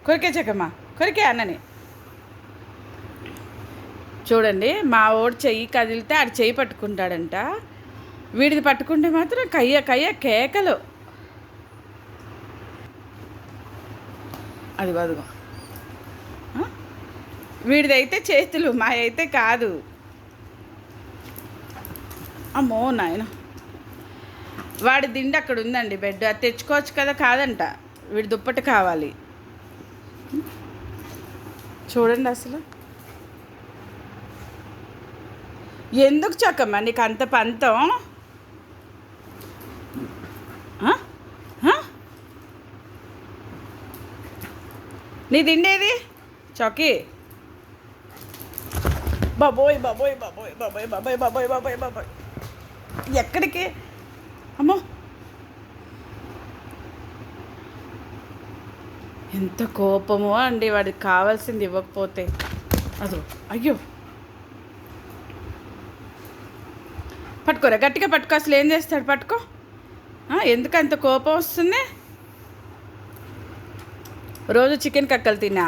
కొరికే చెక్కమ్మా, కొరికే అన్నని. చూడండి, మా ఓడి చెయ్యి కదిలితే ఆడు చెయ్యి పట్టుకుంటాడంట, వీడిది పట్టుకుంటే మాత్రం కయ్య కయ్య కేకలు. అదిగో అదిగో, వీడిదైతే చేతులు, మా అయితే కాదు. అమ్మో నాయన, వాడి దిండి అక్కడ ఉందండి, బెడ్ అది తెచ్చుకోవచ్చు కదా. కాదంట, వీడి దుప్పటి కావాలి. చూడండి అసలు ఎందుకు చక్కమ్మా నీకు అంత పంతం? నీ తిండేది చౌకీ? బాబోయ్ బాబోయ్ బాబోయ్ బాబోయ్ బాబోయ్ బాబోయ్ బాబోయ్ బాబోయ్, ఎక్కడికి? అమ్మో, ఎంత కోపమో అండి వాడికి కావాల్సింది ఇవ్వకపోతే. అదో, అయ్యో, పట్టుకోరా, గట్టిగా పట్టుకో. అసలు ఏం చేస్తాడు? పట్టుకో. ఎందుకు అంత కోపం వస్తుంది? రోజు చికెన్ కక్కలు తిన్నా?